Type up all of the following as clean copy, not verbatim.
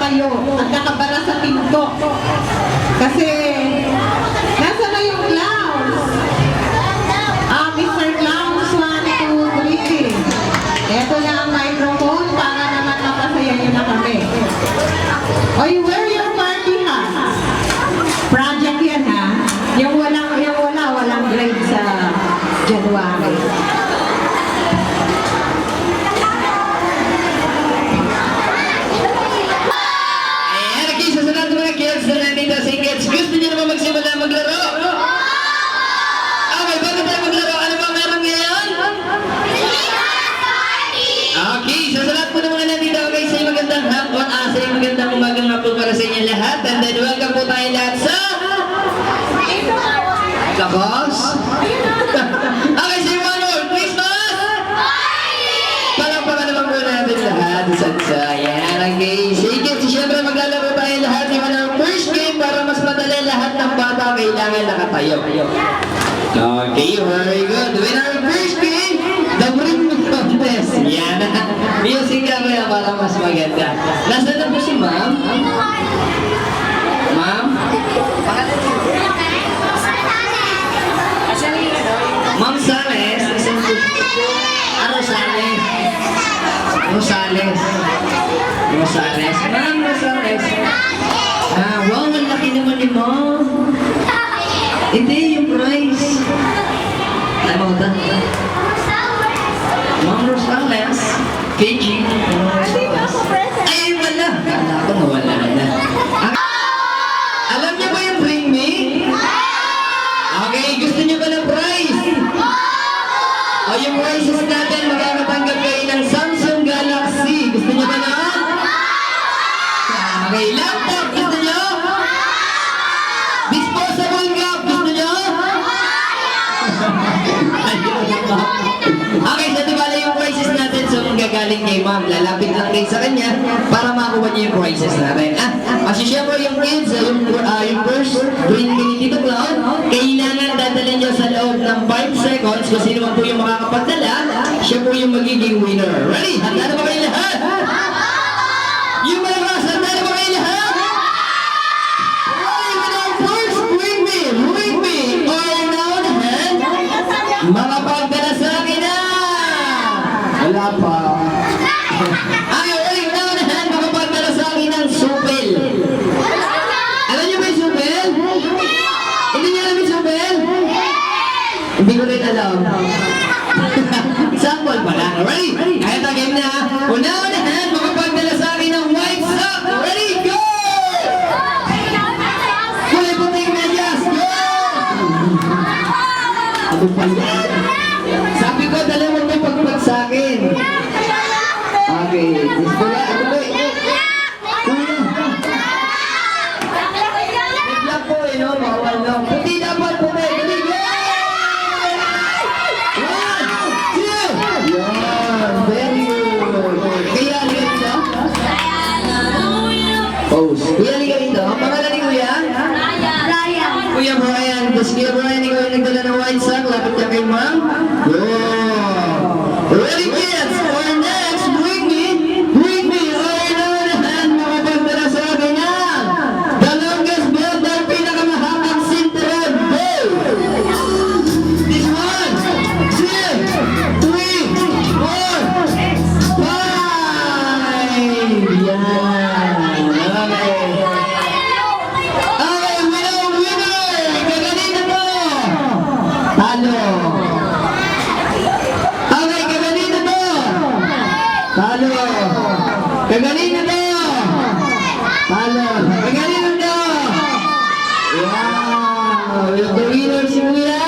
nakatayo at nakabara sa pinto. Kasi, nasa na yung clowns? Mr. Clowns, 1, 2, 3. Ito na ang microphone para naman mapasaya nyo na kami. Oy, wear your party hats. Project yan ha. Yung walang grade sa January. Gusto niyo naman magsimula maglaro? Okay, bago tayo maglaro, ano ba meron ngayon? Okay, so sa lahat po ng mga nandito, okay, sa'yo magandang hapon, sa'yo magandang umagang hapon para sa inyo lahat. And then, welcome po tayo lahat sa... Labas? Okay, say one more, Christmas! Palakpakan naman po natin lahat, sa yan, okay. Sige, siyempre maglalaro tayo lahat ng our first game para mas madali lahat ng bata kailangan nakatayo. Okay, very good. With our first game, the Bring Me Contest. Yan. Music kaya para mas maganda. Nasaan na po si ma'am? Ma'am? Ma'am Sales? Rosales. Rosales. Rosales. Ma'am Rosales. Wow, ang laki naman ni Ma'am. Hindi, yung price. Ano ba? Ma'am Rosales. KG. Ay, wala. Kala ko nawala na. Alam niyo ba yung Bring Me? Okay, gusto niyo ba ng prize? O yung prizes natin, magkakatanggap kayo ng Samsung Galaxy. Gusto niyo ba na? Okay, laptop. Gusto niyo? Disposable cup. Gusto niyo? Okay, so diba yung prizes natin, so magagaling kay ma'am. Lalapit lang kayo sa kanya para makuha niyo yung prizes natin. Kasi syempre yung kids, yung first Bring Me Tito Clown, kailangan dadalhin niyo sa loob ng 5 seconds kung sino man po yung makakapagdala, siya po yung magiging winner. Ready? Handa na ba kayo lahat? Yung malakas, handa na ba kayo lahat? Ready with our first Bring Me, all down hand, makapagdala sa akin na! Wala pa. Ay, ready, down hand, makapagdala sa akin ng supel. Alam niyo ba yung supel? Hindi niyo alam yung supel? Hindi ko rin alam. Sample pala. Ready? Kaya ito, game na. Una-unahan, makapagdala sa akin ng white sock. Ready? Go! Kulay puting medyas. Go! Ano pa yan? Sabi ko, dalawang may pagpag sa akin. Okay. Gusto na. Ano ba? Bigla po, no? Bawal na. Puti dapat, puti. Ready? Go! Very good. Kaya liga dito? Pose. Kuya liga dito? Ang pangalan ni Kuya? Brian. Kuya Brian. Tapos Kuya Brian, ikaw yung nagdala ng white sock. Lapit ka kay ma'am. Ready kids? Our next, Bring Me, all down the hand, makapagdala sa akin na. The longest belt na pinakamahabang sinteron. Go! This 1, 2, 3, 4, 5! Yan! Okay, winner! Kaganina mo! Talo! Okay, kaganina mo! Talo! Kaganina mo! Talo! Kaganina mo! Wow! The winner si Kuya!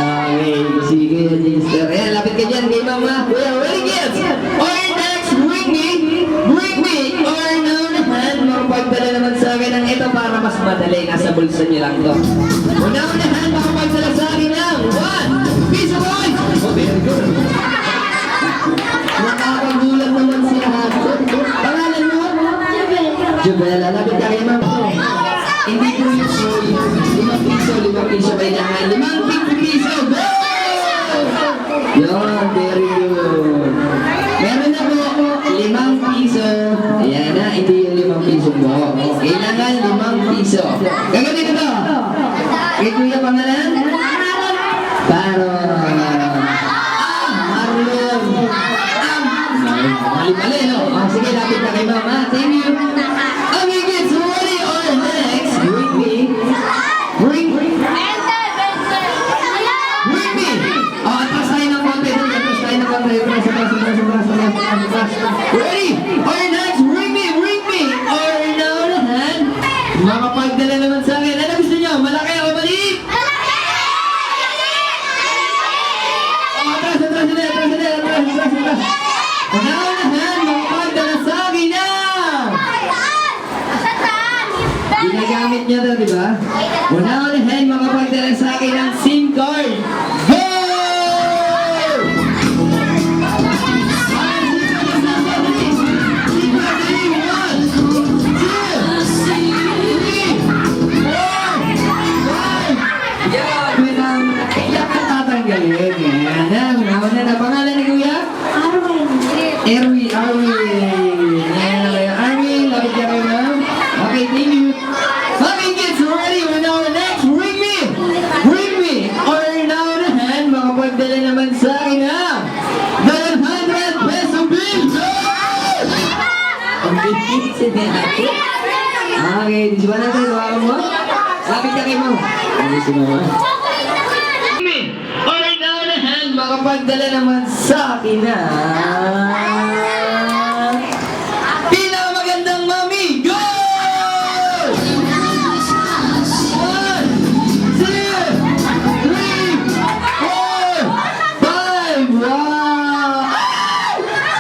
Okay, sige, Jister. Ayan, lapit ka dyan kay Mama. Kuya, ready kids? Our next, Bring Me, or known hand, makapagdala naman sa akin ng ito para mas madali. Nasa bulsa niyo lang to. Una-unahan, makapagdala sa akin ng 1 piece of coin. Oh, very good. Nakakagulat naman si lahat. Pangalan mo? Jubela. Lapit ka kay Mama. Hindi ko yung soy. 5 piso kailangan. 5 piso. Go! Yun, very good. Meron na po 5 piso. Ayan. sa akin ng SIM card. Go! Pangalan ni Kuya? Erwin. Arwin, lapit ka kayo ma'am. Okay, thank you. Okay, kids, ready? We're now on next. Ring me! Ring me! Or now na hand, makapagdala naman sa akin ha. 100 peso bill! Go! Okay, di ba natin? Hawakan mo? Lapit ka kayo ma'am. Ano si mama? Or now na hand, makapagdala naman sa akin ha. Pinakamagandang mami! Go! 1, 2, 3, 4, 5! Wow!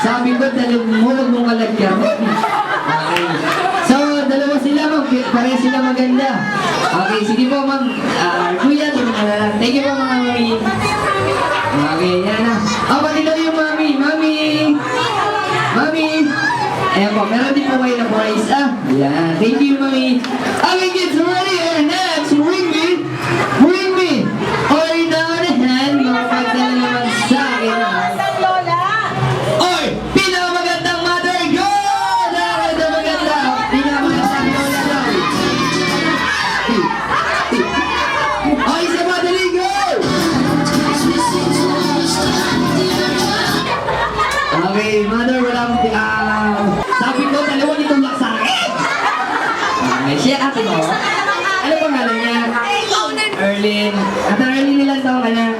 Sabi ko, huwag mong kalagyan. Okay. So, dalawa sila, ma'am. Pareha sila maganda. Okay, sige po, ma'am. Kuya, thank you po, mga mami. Okay, yan na. Pati daw yung mami. Mami! Ayan po, meron din po kayo na prize. Yan. Thank you, mami. Okay, kids, ready? And next, ring me. Or down the hand, makapagdala naman sa akin. Or, pinakamagandang mother, go! Pinakamaganda. Pinakamagandang lola daw. Okay, sa madali, go! Okay, mother, walang sabi ko, dalawa nitong sa akin. Okay, siya ate mo. Ano pangalan niya? Erlyn. Ate Erlyn, ilang taong ka na?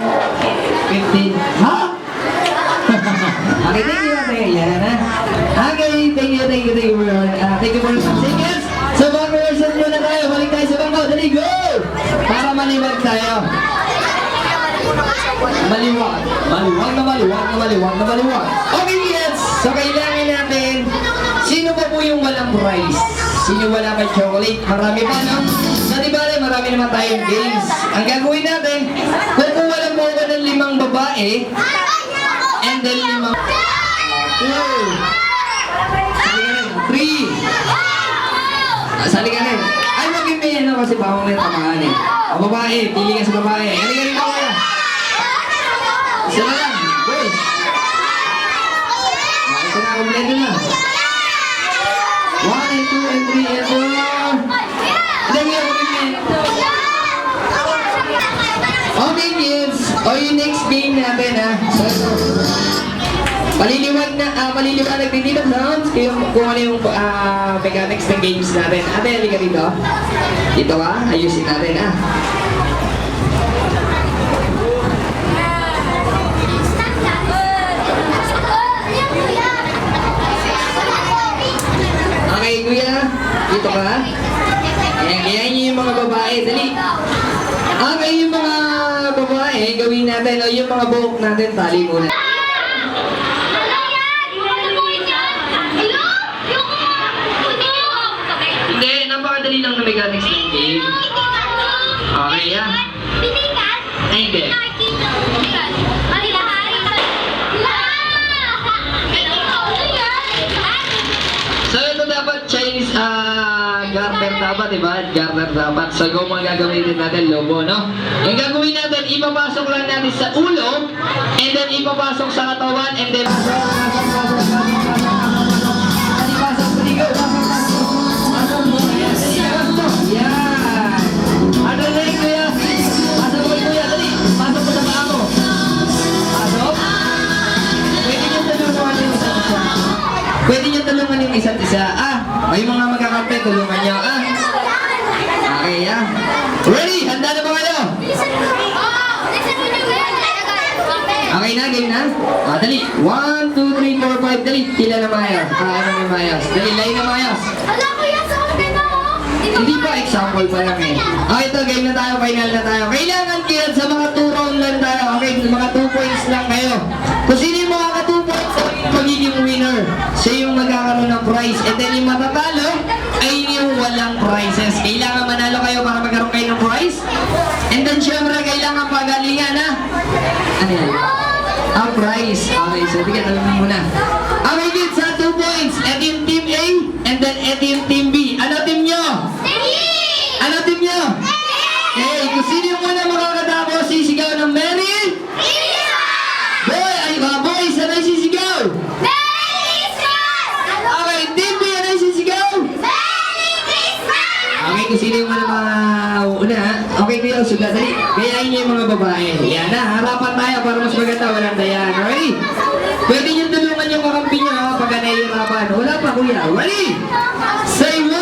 15. Ha? Okay, thank you, ate. Yan na. Okay, thank you. Thank you for the seconds. So, mga rehearsal nyo na tayo. Balik tayo sa bangko. Dali, go! Para maliwag tayo. Maliwag. Okay, yes. So, kailangan natin, sino pa po yung walang prize? Sino wala pa chocolate? Marami pa, no? So, di ba, marami naman tayong games. Ang gagawin natin, kukuha lang po ako ng 5 babae, and then 5... 2, 3. Sali ka rin. Ay, mag-ibig ano kasi bawang may tamaan eh. O, babae, pili ka sa babae. Halika rin ako kaya. Isa na lang. Go. Ito na, kompleto na. 1 and 2 and 3 and 4. Dami ako mag-ibig. Okay, kids. O, yung next game natin, ha. So, paliliwanag din dito sounds kung ano yung mechanics ng games natin. Ate, halika dito. Dito ka, ayusin natin Okay, kuya. Dito ka. Ayan niyo yung mga babae. Dali. Okay, yung mga babae, gawin natin. O yung mga buhok natin, tali muna. Hindi, napakadali lang na mechanics ng game. Okay, Ay, hindi. So, ito dapat Chinese, garter dapat, diba? Garter dapat. So, kung mga gagamitin natin, lobo, no? Yung gagawin natin, ipapasok lang natin sa ulo, and then ipapasok sa katawan, and then... Yan! Ano na yun, kuya? Pasok mo, kuya, dali! Pasok mo sa paa mo! Pasok? Pwede niyo tulungan yung isa't isa. May mga magkakampi, tulungan niyo. Okay, Ready? Handa na ba kayo? Okay na, game na? Dali. 1, 2, 3, 4, 5. Dali. Pila na mayas. Ano yung mayas? Dali, line na mayas. Hindi pa, example pa lang eh. Okay, ito, game na tayo, final na tayo. Kailangan kids, sa mga 2 round lang tayo. Okay, mga 2 points lang kayo. Kung sino yung makaka 2 points, magiging winner. Siya yung magkakaroon ng prize. And then yung matatalo, ay yung walang prizes. Kailangan manalo kayo para magkaroon kayo ng prize. And then syempre, lang ang pagalingan, ha? Ano yan? Ang prize. Okay, so bigyan natin mo muna. Okay, kids, 2 points. Ito yung team A, and then ito yung team B. Ano team nyo? Ano team nyo? Okay, kung sino yung muna makakatapos, sisigaw ng Merry? Boy, ay boys, ano yung sisigaw? Okay, team B, ano yung sisigaw? Okay, kung sino yung mga una, ha? Okay, kuya, sugat, dali. Gayahin niyo yung mga babae. Yan na, harapan tayo para mas maganda, walang dayan. Ready? Pwede niyo tulungan yung kakampi niyo, ha, pagka nahihirapan. Wala pa, kuya. Ready? Say 1,